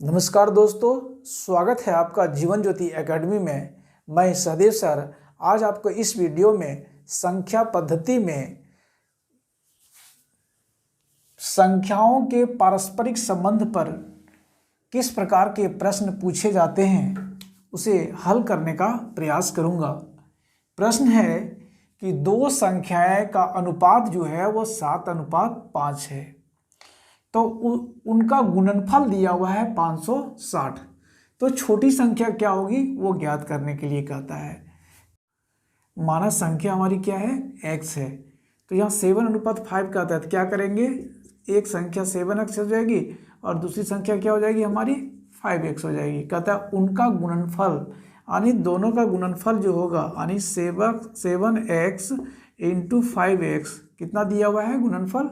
नमस्कार दोस्तों, स्वागत है आपका जीवन ज्योति एकेडमी में। मैं सहदेव सर आज आपको इस वीडियो में संख्या पद्धति में संख्याओं के पारस्परिक संबंध पर किस प्रकार के प्रश्न पूछे जाते हैं उसे हल करने का प्रयास करूंगा। प्रश्न है कि दो संख्याएं का अनुपात जो है वो 7:5 है, तो उनका गुणनफल दिया हुआ है 560। तो छोटी संख्या क्या होगी वो ज्ञात करने के लिए कहता है। माना संख्या हमारी क्या है, x है, तो यहाँ 7:5 कहता है, तो क्या करेंगे, एक संख्या 7x हो जाएगी और दूसरी संख्या क्या हो जाएगी हमारी 5x हो जाएगी। कहता है उनका गुणनफल यानी दोनों का गुणनफल जो होगा यानी 7x इंटू 5x कितना दिया हुआ है गुणनफल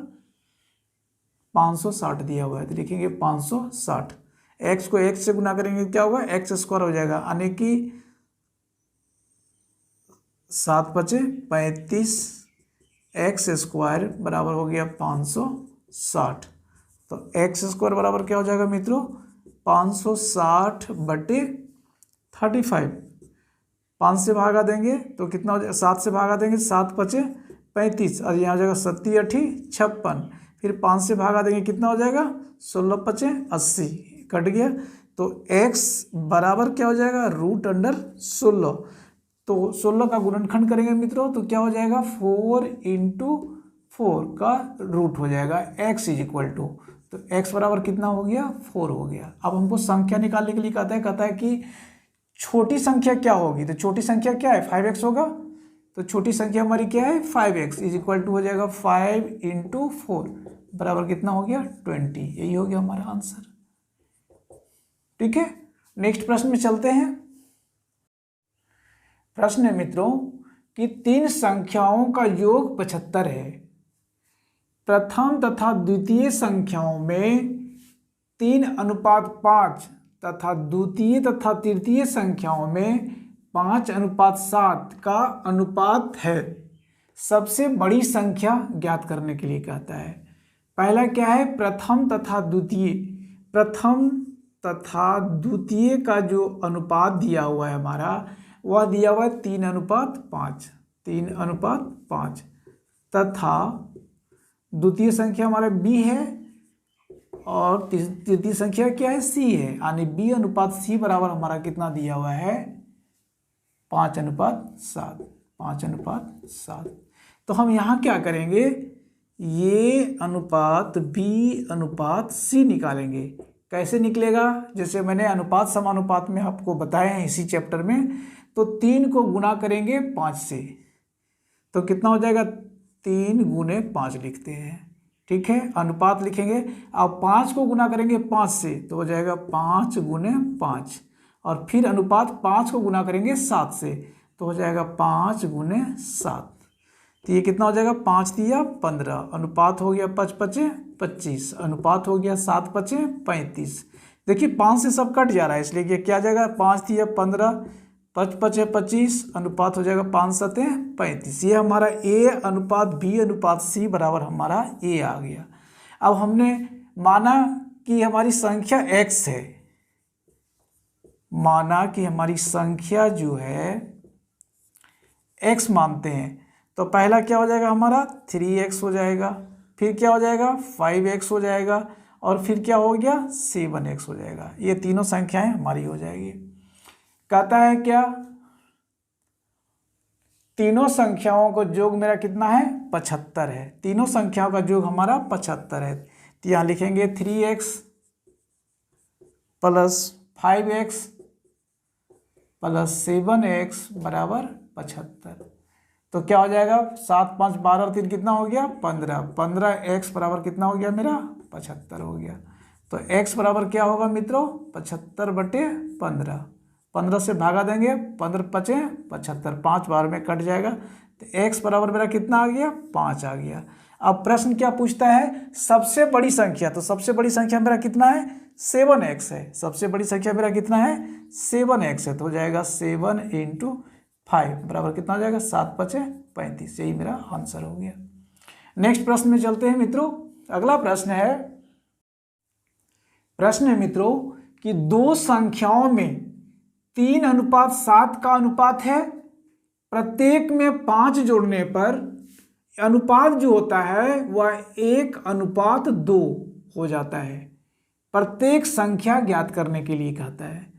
560 दिया हुआ है, तो लिखेंगे 560। x को x से गुना करेंगे क्या होगा x² हो जाएगा, यानी कि 7×5=35 x² बराबर हो गया 560। तो x² बराबर क्या हो जाएगा मित्रों 560/35। 5 से भागा देंगे तो कितना हो जाएगा, 7 से भागा देंगे 7×5=35 और यहाँ हो जाएगा 7×8=56। फिर 5 से भागा देंगे कितना हो जाएगा 16×5=80 कट गया। तो x बराबर क्या हो जाएगा √16। तो 16 का गुणनखंड करेंगे मित्रों तो क्या हो जाएगा 4×4 का रूट हो जाएगा x = तो x बराबर कितना हो गया 4 हो गया। अब हमको संख्या निकालने के लिए कहता है कि छोटी संख्या क्या होगी, तो छोटी संख्या क्या है 5x होगा, तो छोटी संख्या हमारी क्या है 5x = हो जाएगा 5×4 बराबर कितना हो गया 20। यही हो गया हमारा आंसर। ठीक है, नेक्स्ट प्रश्न में चलते हैं। प्रश्न है मित्रों कि 3 संख्याओं का योग 75 है। प्रथम तथा द्वितीय संख्याओं में 3:5 तथा द्वितीय तथा तृतीय संख्याओं में 5:7 का अनुपात है। सबसे बड़ी संख्या ज्ञात करने के लिए कहता है। पहला क्या है प्रथम तथा द्वितीय। प्रथम तथा द्वितीय का जो अनुपात दिया हुआ है हमारा वह दिया हुआ है 3:5 3:5 तथा द्वितीय संख्या हमारा b है और तृतीय संख्या क्या है c है, यानी b/c बराबर हमारा कितना दिया हुआ है 5:7 5:7। तो हम यहाँ क्या करेंगे, ये अनुपात b/c निकालेंगे। कैसे निकलेगा, जैसे मैंने अनुपात समानुपात में आपको बताया है इसी चैप्टर में, तो 3 को गुना करेंगे 5 से तो कितना हो जाएगा 3×5 लिखते हैं। ठीक है, अनुपात लिखेंगे। अब 5 को गुना करेंगे 5 से तो हो जाएगा 5×5 और फिर अनुपात 5 को गुना करेंगे 7 से तो हो जाएगा 5×7। तो ये कितना हो जाएगा 5×3=15, अनुपात हो गया 5×5=25, अनुपात हो गया 7×5=35। देखिए 5 से सब कट जा रहा है इसलिए ये क्या जाएगा 5×3=15, 5×5=25, अनुपात हो जाएगा 5×7=35। ये हमारा a/b/c बराबर हमारा a आ गया। अब हमने माना कि हमारी संख्या x है, माना कि हमारी संख्या जो है x मानते हैं, तो पहला क्या हो जाएगा हमारा 3x हो जाएगा, फिर क्या हो जाएगा 5x हो जाएगा और फिर क्या हो गया 7x हो जाएगा। ये तीनों संख्याएं हमारी हो जाएगी। कहता है क्या तीनों संख्याओं का योग मेरा कितना है 75 है। तीनों संख्याओं का योग हमारा 75 है, तो यहाँ लिखेंगे 3x + 5x + 7x बराबर 75। तो क्या हो जाएगा 7 5 12 और 3 कितना हो गया 15, 15x बराबर कितना हो गया मेरा 75 हो गया। तो x बराबर क्या होगा मित्रों 75/15। 15 से भागा देंगे 15×5=75, 5 बार में कट जाएगा तो x बराबर मेरा कितना आ गया 5 आ गया। अब प्रश्न क्या पूछता है सबसे बड़ी संख्या, तो सबसे बड़ी संख्या मेरा कितना है 7x है। सबसे बड़ी संख्या मेरा कितना है 7x है, तो हो जाएगा 7×5 बराबर कितना हो जाएगा 7×5=35। यही मेरा आंसर हो गया। नेक्स्ट प्रश्न में चलते हैं मित्रों। अगला प्रश्न है मित्रों कि दो संख्याओं में 3:7 का अनुपात है, प्रत्येक में 5 जोड़ने पर अनुपात जो होता है वह 1:2 हो जाता है। प्रत्येक संख्या ज्ञात करने के लिए कहता है।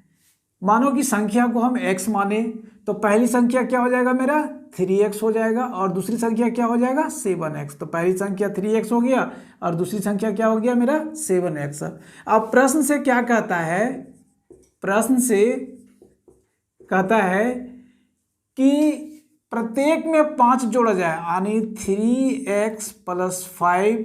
मानो कि संख्या को हम x माने तो पहली संख्या क्या हो जाएगा मेरा 3x हो जाएगा और दूसरी संख्या क्या हो जाएगा 7x। तो पहली संख्या 3x हो गया और दूसरी संख्या क्या हो गया मेरा 7x। अब प्रश्न से क्या कहता है, प्रश्न से कहता है कि प्रत्येक में 5 जोड़ा जाए, यानी 3x + 5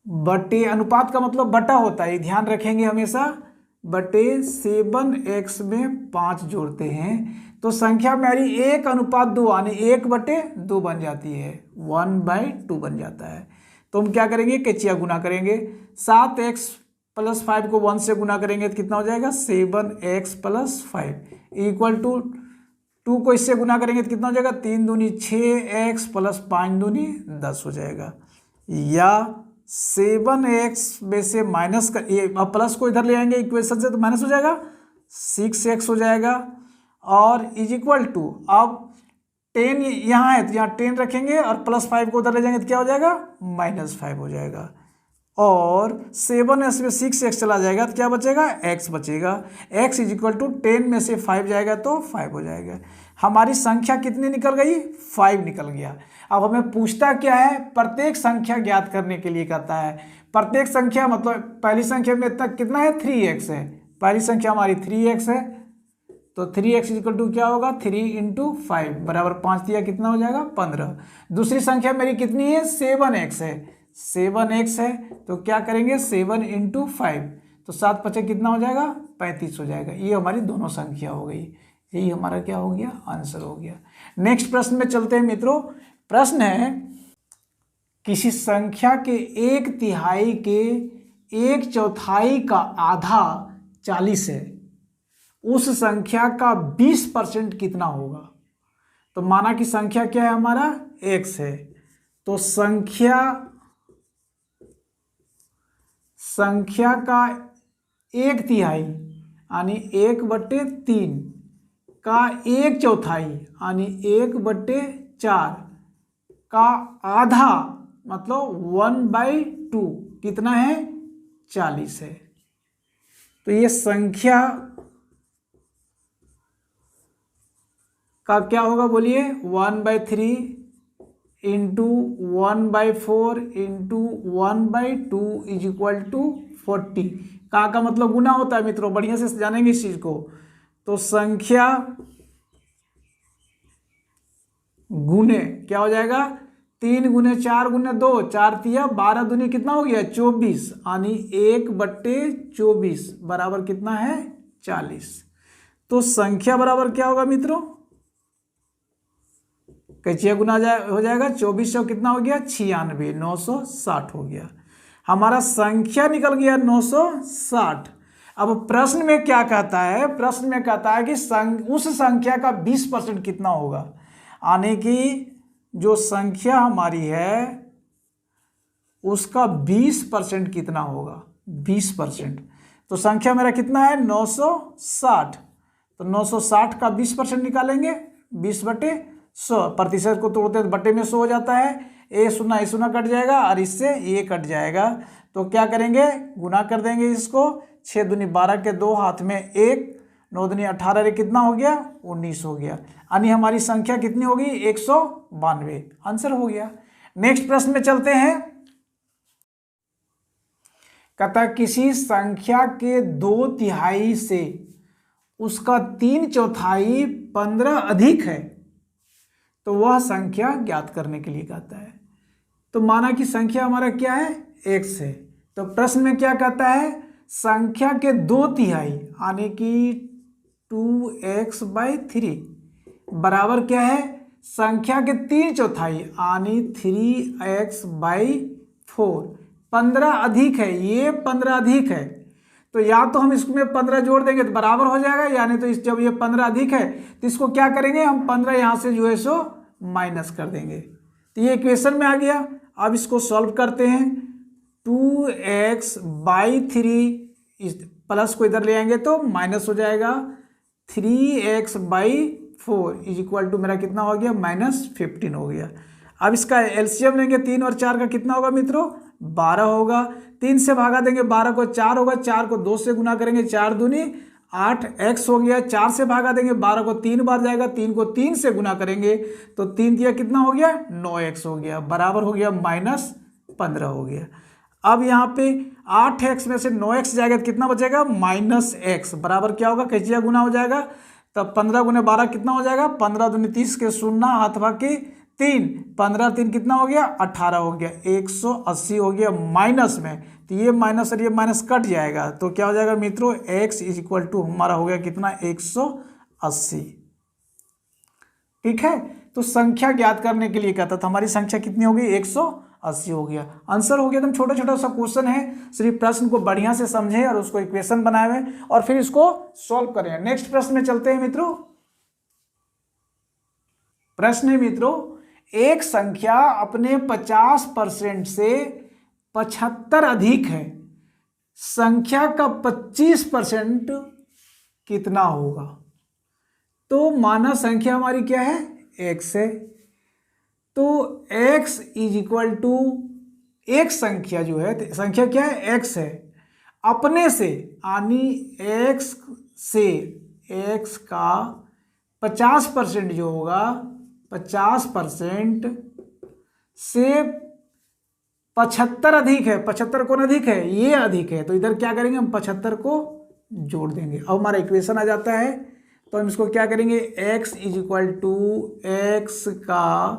बटे, अनुपात का मतलब बटा होता है, ध्यान रखेंगे हमेशा, बटे 7x में 5 जोड़ते हैं तो संख्या मेरी 1:2 यानी 1/2 बन जाती है, 1/2 बन जाता है। तो हम क्या करेंगे, कचिया गुना करेंगे। 7x + 5 को 1 से गुना करेंगे तो कितना हो जाएगा 7x + 5 = 2 को इससे गुना करेंगे तो कितना हो जाएगा 3 दूनी 6x + 5 दूनी 10 हो जाएगा। या 7x में से माइनस का, ये प्लस को इधर ले आएंगे इक्वेशन से तो माइनस हो जाएगा, 6x हो जाएगा और = अब 10 यहाँ है तो यहाँ 10 रखेंगे और +5 को उधर ले जाएंगे तो क्या हो जाएगा -5 हो जाएगा। और 7x में 6x चला जाएगा तो क्या बचेगा x बचेगा। x = 10 में से 5 जाएगा तो 5 हो जाएगा। हमारी संख्या कितनी निकल गई 5 निकल गया। अब हमें पूछता क्या है, प्रत्येक संख्या ज्ञात करने के लिए कहता है। प्रत्येक संख्या मतलब पहली संख्या में तक कितना है 3x है, पहली संख्या हमारी 3x है तो 3x = क्या होगा 3 × 5 बराबर 5 दिया कितना हो जाएगा 15। दूसरी संख्या मेरी कितनी है 7x है, 7x है तो क्या करेंगे 7 × 5 तो 7 × 5 कितना हो जाएगा 35 हो जाएगा। ये हमारी दोनों संख्या हो गई, यही हमारा क्या हो गया आंसर हो गया। नेक्स्ट प्रश्न में चलते हैं मित्रों। प्रश्न है किसी संख्या के 1/3 के 1/4 का आधा 40 है, उस संख्या का 20% कितना होगा। तो माना कि संख्या क्या है हमारा x है, तो संख्या का 1/3 यानी 1/3 का 1/4 यानी 1/4 का आधा मतलब 1/2 कितना है 40 है। तो ये संख्या का क्या होगा बोलिए 1/3 × 1/4 × 1/2 = 40। का मतलब गुना होता है मित्रों, बढ़िया से जानेंगे इस चीज को। तो संख्या गुने क्या हो जाएगा 3 × 4 × 2 4 तिया 12 दूनी कितना हो गया 24 यानी 1/24 बराबर कितना है 40। तो संख्या बराबर क्या होगा मित्रों, कैचिया गुना हो जाएगा 24 से कितना हो गया 96, 960 हो गया। हमारा संख्या निकल गया 960। अब प्रश्न में क्या कहता है, प्रश्न में कहता है कि उस संख्या का 20% कितना होगा, यानी कि जो संख्या हमारी है उसका 20% कितना होगा 20%। तो संख्या मेरा कितना है 960, तो 960 का 20% निकालेंगे 20/100, प्रतिशत को तोड़ते तो बटे में 100 हो जाता है, ए शून्य कट जाएगा और इससे ये कट जाएगा। तो क्या करेंगे गुना कर देंगे इसको, 6 दूनी 12 के 2 हाथ में 1, 9 दूनी 18 रे कितना हो गया 19 हो गया, यानी हमारी संख्या कितनी होगी 192। आंसर हो गया। नेक्स्ट प्रश्न में चलते हैं। कहता किसी संख्या के 2/3 से उसका 3/4 15 अधिक है तो वह संख्या ज्ञात करने के लिए कहता है। तो माना कि संख्या हमारा क्या है x है, तो प्रश्न में क्या कहता है संख्या के 2/3 यानी कि 2x/3 बराबर क्या है संख्या के 3/4 यानी 3x/4 15 अधिक है, ये 15 अधिक है तो या तो हम इसमें 15 जोड़ देंगे तो बराबर हो जाएगा, यानी तो इस जब ये 15 अधिक है तो इसको क्या करेंगे हम 15 यहाँ से जो है सो माइनस कर देंगे। तो ये इक्वेशन में आ गया। अब इसको सॉल्व करते हैं। 2x/3 प्लस को इधर ले आएंगे तो माइनस हो जाएगा। 3x/4 इज इक्वल टू मेरा कितना हो गया, -15 हो गया। अब इसका एलसीएम लेंगे, 3 और 4 का कितना होगा मित्रों, 12 होगा। 3 से भागा देंगे 12 को, 4 होगा। 4 को 2 से गुना करेंगे, 4 दूनी 8x हो गया। 4 से भागा देंगे 12 को 3 बार जाएगा, 3 को 3 से गुना करेंगे तो 3 दिया कितना हो गया, 9x हो गया, बराबर हो गया -15 हो गया। अब यहाँ पे 8x में से 9x जाएगा तो कितना बचेगा, -x, बराबर क्या होगा, कैचिया गुना हो जाएगा। तब 15 गुने 12 कितना हो जाएगा, 15 दूनी 30 के 0 हाथ भागे 3, 15 3 कितना हो गया, 18 हो गया। 180 हो गया माइनस में, तो ये माइनस और ये माइनस कट जाएगा तो क्या हो जाएगा मित्रों, x इज इक्वल टू हमारा हो गया कितना, 180। ठीक है, तो संख्या ज्ञात करने के लिए कहता था, हमारी संख्या कितनी हो गई, 180 हो गया। आंसर हो गया। एकदम छोटा छोटा सा क्वेश्चन है, सिर्फ प्रश्न को बढ़िया से समझे और उसको इक्वेशन बनाए हुए और फिर इसको सॉल्व करें। नेक्स्ट प्रश्न में चलते हैं मित्रों। प्रश्न है मित्रों, एक संख्या अपने 50% से 75 अधिक है, संख्या का 25% कितना होगा। तो माना संख्या हमारी क्या है, x है। तो x इज इक्वल टू, एक संख्या जो है, संख्या क्या है, x है, अपने से यानी x से, x का 50% जो होगा, 50% से 75 अधिक है। 75 कौन अधिक है, ये अधिक है, तो इधर क्या करेंगे हम, 75 को जोड़ देंगे। अब हमारा इक्वेशन आ जाता है, तो हम इसको क्या करेंगे, x is equal to x का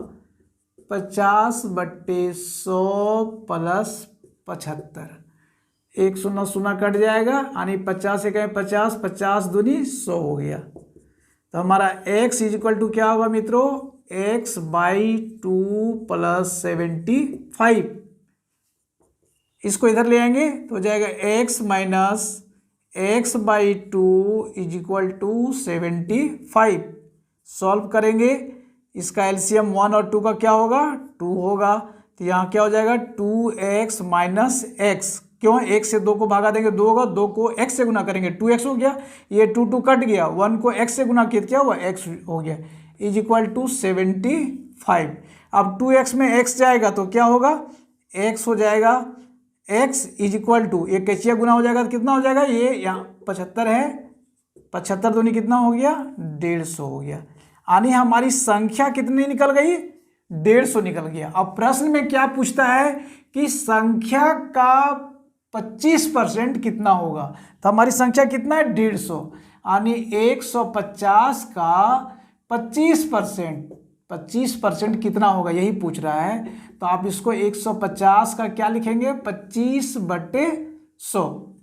50/100 प्लस 75, 1 0 0 कट जाएगा, यानी 50 से कहें 50, 50 दूनी 100 हो गया। तो हमारा x इज इक्वल टू क्या होगा मित्रों, x/2 प्लस 75। इसको इधर ले आएंगे तो हो जाएगा x minus x/2 is equal to 75। Solve करेंगे, इसका एलसीएम 1 और 2 का क्या होगा, 2 होगा। तो यहाँ क्या हो जाएगा, 2x माइनस x, क्यों, 1 से 2 को भागा देंगे 2 होगा, 2 को x से गुना करेंगे 2x हो गया, ये 2 2 कट गया, 1 को x से गुना किया क्या हुआ, x हो गया, इज इक्वल टू 75। अब 2x में x जाएगा तो क्या होगा, x हो जाएगा, x इज इक्वल टू, ये कैचिया गुना हो जाएगा तो कितना हो जाएगा, ये यहाँ 75 है, 75 दूनी कितना हो गया, 150 हो गया। यानी हमारी संख्या कितनी निकल गई, 150 निकल गया। अब प्रश्न में क्या पूछता है कि संख्या का 25% कितना होगा, तो हमारी संख्या कितना है, 150, यानी 150 का 25% कितना होगा, यही पूछ रहा है। तो आप इसको 150 का क्या लिखेंगे, 25/100,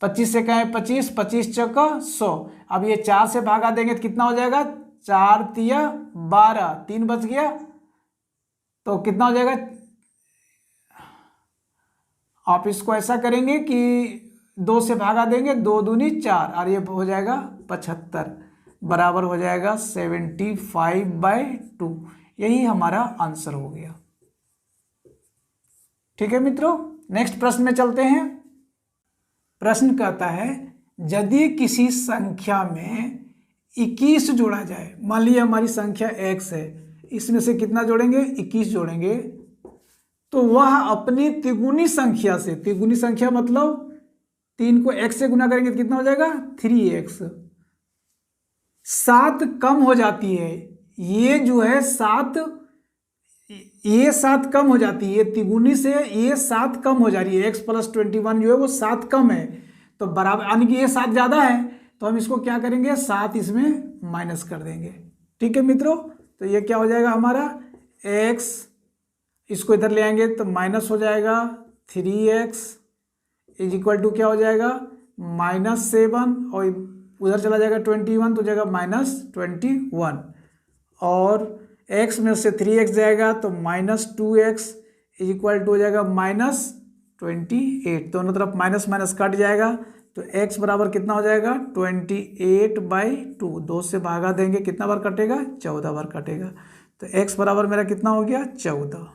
25 से कहें 25, 25 चौका 100। अब ये 4 से भागा देंगे तो कितना हो जाएगा, 4 तिया 12, 3 बच गया, तो कितना हो जाएगा, आप इसको ऐसा करेंगे कि 2 से भागा देंगे, 2 दूनी 4 और ये हो जाएगा 75, बराबर हो जाएगा 75/2। यही हमारा आंसर हो गया। ठीक है मित्रों, नेक्स्ट प्रश्न में चलते हैं। प्रश्न कहता है, यदि किसी संख्या में 21 जोड़ा जाए, मान लीजिए हमारी संख्या x है, इसमें से कितना जोड़ेंगे, 21 जोड़ेंगे, तो वह अपनी तिगुनी संख्या से, तिगुनी संख्या मतलब 3 को x से गुना करेंगे तो कितना हो जाएगा, 3x, 7 कम हो जाती है। ये जो है 7, ये 7 कम हो जाती है, तिगुनी से ये 7 कम हो जा रही है, x + 21 जो है वो 7 कम है, तो बराबर, यानी कि ये 7 ज़्यादा है, तो हम इसको क्या करेंगे, 7 इसमें माइनस कर देंगे। ठीक है मित्रों, तो ये क्या हो जाएगा हमारा x, इसको इधर ले आएंगे तो माइनस हो जाएगा 3x इज इक्वल टू क्या हो जाएगा, -7, और उधर चला जाएगा 21 तो जाएगा -21, और x में से 3x जाएगा तो -2x इज इक्वल टू हो जाएगा -28। दोनों तरफ माइनस माइनस कट जाएगा, तो x बराबर कितना हो जाएगा, 28/2। 2 से भागा देंगे, कितना बार कटेगा, 14 बार कटेगा, तो x बराबर मेरा कितना हो गया, 14,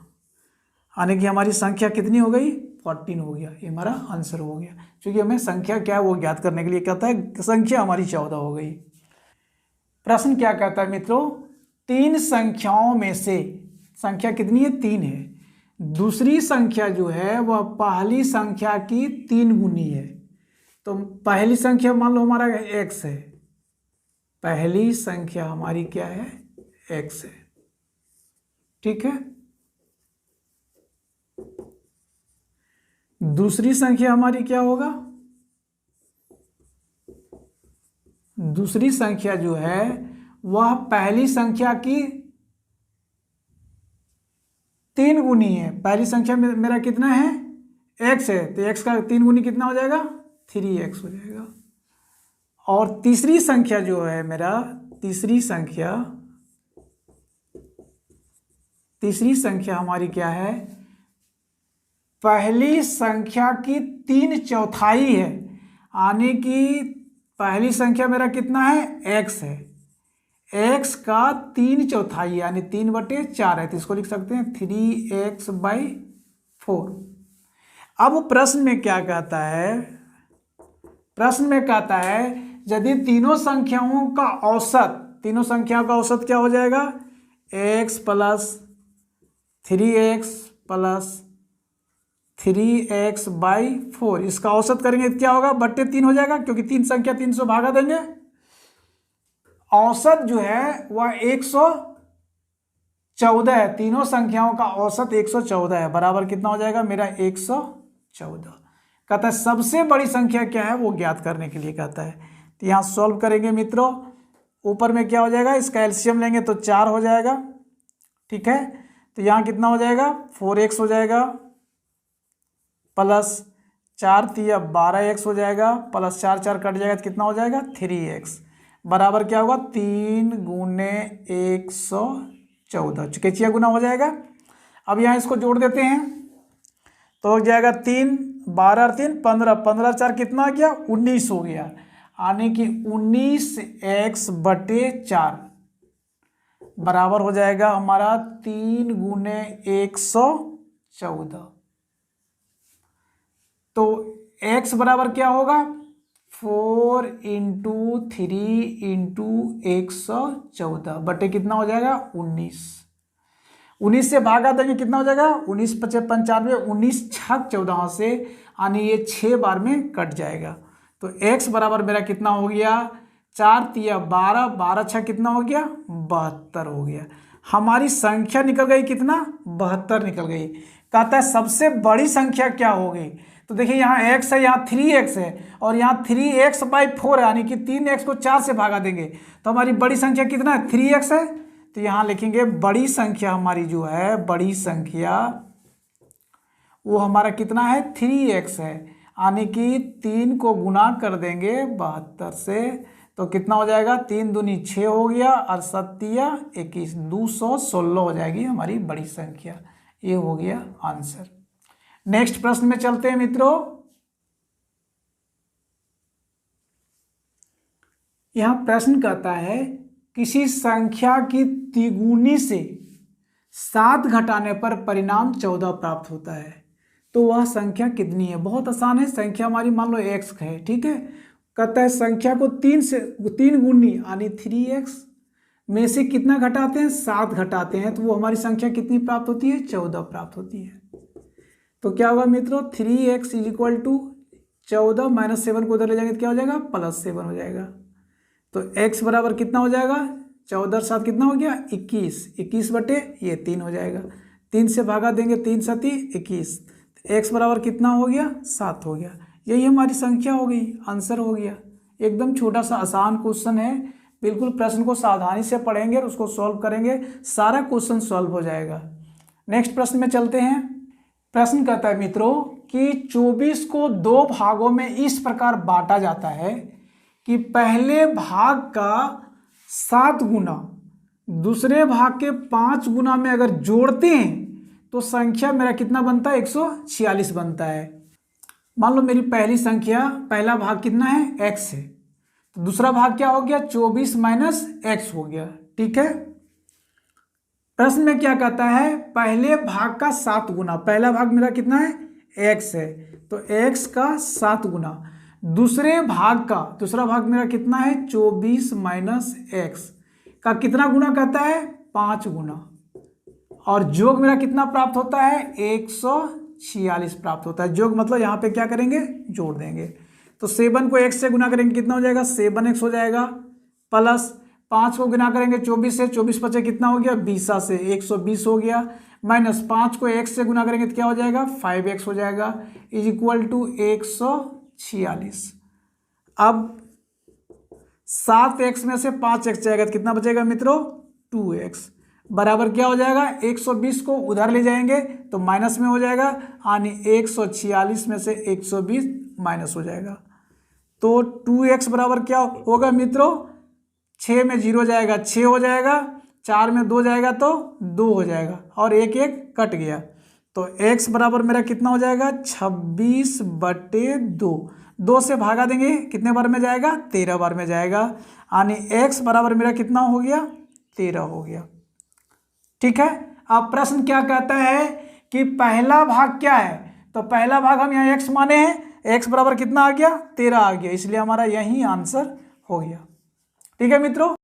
यानी कि हमारी संख्या कितनी हो गई, 14 हो गया। ये हमारा आंसर हो गया, क्योंकि हमें संख्या क्या है वो ज्ञात करने के लिए कहता है संख्या हमारी 14 हो गई। प्रश्न क्या कहता है मित्रों, तीन संख्याओं में से संख्या कितनी है, 3 है, दूसरी संख्या जो है वह पहली संख्या की 3 गुनी है। तो पहली संख्या मान लो हमारा x है, पहली संख्या हमारी क्या है, x है, ठीक है। दूसरी संख्या हमारी क्या होगा, दूसरी संख्या जो है वह पहली संख्या की 3 गुनी है। पहली संख्या में मेरा कितना है, x है, तो x का 3 गुनी कितना हो जाएगा, 3x हो जाएगा। और तीसरी संख्या जो है मेरा, तीसरी संख्या हमारी क्या है, पहली संख्या की 3/4 है, यानी कि पहली संख्या मेरा कितना है, x है, x का 3/4 यानी 3/4 है, तो इसको लिख सकते हैं 3x/4। अब प्रश्न में क्या कहता है, प्रश्न में कहता है यदि तीनों संख्याओं का औसत, तीनों संख्याओं का औसत क्या हो जाएगा, x + 3x + 3x/4, इसका औसत करेंगे क्या होगा, बट्टे 3 हो जाएगा, क्योंकि 3 संख्या 3 से भागा देंगे। औसत जो है वह 114 है, तीनों संख्याओं का औसत 114 है, बराबर कितना हो जाएगा मेरा 114। कहता है सबसे बड़ी संख्या क्या है वो ज्ञात करने के लिए कहता है। तो यहाँ सॉल्व करेंगे मित्रों, ऊपर में क्या हो जाएगा, इसका एलसीएम लेंगे तो 4 हो जाएगा, ठीक है। तो यहाँ कितना हो जाएगा, 4x हो जाएगा, प्लस 4 × 12x हो जाएगा, प्लस 4 4 कट जाएगा तो कितना हो जाएगा, 3x, बराबर क्या होगा 3 × 114, चुकेचिया गुना हो जाएगा। अब यहाँ इसको जोड़ देते हैं तो हो जाएगा 3, 12 और 3 15, 15 और 4 कितना आ गया, 19 हो गया, यानी कि 19x/4 बराबर हो जाएगा हमारा 3 × 114। तो x बराबर क्या होगा, 4 × 3 × 114 बटे कितना हो जाएगा 19। 19 से भागा देंगे कितना हो जाएगा, 19 × 5 = 95, 19 × 6 = 14 से, यानी ये 6 बार में कट जाएगा। तो x बराबर मेरा कितना हो गया, 4 × 12, 12 × 6 कितना हो गया, 72 हो गया। हमारी संख्या निकल गई कितना, 72 निकल गई। कहता है सबसे बड़ी संख्या क्या होगी, तो देखिए यहाँ x है, यहाँ 3x है, और यहाँ 3x/4 है, यानी कि 3x को 4 से भागा देंगे तो हमारी बड़ी संख्या कितना है, 3x है। तो यहाँ लिखेंगे बड़ी संख्या हमारी जो है, बड़ी संख्या वो हमारा कितना है, 3x है, यानी कि 3 को गुना कर देंगे 72 से, तो कितना हो जाएगा, 3 दूनी 6 हो गया, और 7 × 21, 216 हो जाएगी हमारी बड़ी संख्या। ये हो गया आंसर। नेक्स्ट प्रश्न में चलते हैं मित्रों। यहां प्रश्न कहता है किसी संख्या की तिगुनी से 7 घटाने पर परिणाम 14 प्राप्त होता है, तो वह संख्या कितनी है। बहुत आसान है, संख्या हमारी मान लो x है, ठीक है। कहता है संख्या को 3 गुनी यानी 3x में से कितना घटाते हैं, 7 घटाते हैं, तो वो हमारी संख्या कितनी प्राप्त होती है, 14 प्राप्त होती है। तो क्या होगा मित्रों, 3x = 14 - 7 को उधर ले जाएंगे तो क्या हो जाएगा, +7 हो जाएगा। तो x बराबर कितना हो जाएगा, 14 और 7 कितना हो गया, 21, 21 बटे ये 3 हो जाएगा, 3 से भागा देंगे, 3 × 7 = 21, x बराबर कितना हो गया, 7 हो गया। यही हमारी संख्या हो गई, आंसर हो गया। एकदम छोटा सा आसान क्वेश्चन है, बिल्कुल प्रश्न को सावधानी से पढ़ेंगे और उसको सॉल्व करेंगे, सारा क्वेश्चन सॉल्व हो जाएगा। नेक्स्ट प्रश्न में चलते हैं। प्रश्न कहता है मित्रों कि 24 को 2 भागों में इस प्रकार बांटा जाता है कि पहले भाग का 7 गुना दूसरे भाग के 5 गुना में अगर जोड़ते हैं तो संख्या मेरा कितना बनता है, 146 बनता है। मान लो मेरी पहली संख्या, पहला भाग कितना है, x है, तो दूसरा भाग क्या हो गया, 24 - x हो गया, ठीक है। प्रश्न में क्या कहता है, पहले भाग का 7 गुना, पहला भाग मेरा कितना है x है, तो x का 7 गुना। दूसरा भाग मेरा कितना है, 24 माइनस एक्स का कितना गुना कहता है, 5 गुना। और योग मेरा कितना प्राप्त होता है, 146 प्राप्त होता है। योग मतलब यहाँ पे क्या करेंगे, जोड़ देंगे। तो 7 को x से गुना करेंगे कितना हो जाएगा, 7x हो जाएगा, प्लस 5 को गुना करेंगे 24 से, 24 पचे कितना हो गया, 20 से 120 हो गया, माइनस 5 को x से गुना करेंगे तो क्या हो जाएगा, 5x हो जाएगा, इज इक्वल टू 146। अब 7x में से 5x जाएगा तो कितना बचेगा मित्रों, 2x बराबर क्या हो जाएगा, 120 को उधर ले जाएंगे तो माइनस में हो जाएगा, यानी 146 में से 120 माइनस हो जाएगा। तो 2x बराबर क्या होगा मित्रों, 6 में 0 जाएगा 6 हो जाएगा, 4 में 2 जाएगा तो 2 हो जाएगा, और एक कट गया। तो x बराबर मेरा कितना हो जाएगा, 26/2। 2 से भागा देंगे कितने बार में जाएगा, 13 बार में जाएगा, यानी x बराबर मेरा कितना हो गया, 13 हो गया। ठीक है। अब प्रश्न क्या कहता है कि पहला भाग क्या है, तो पहला भाग हम यहाँ x माने हैं, x बराबर कितना आ गया, 13 आ गया, इसलिए हमारा यही आंसर हो गया। ठीक है मित्रों।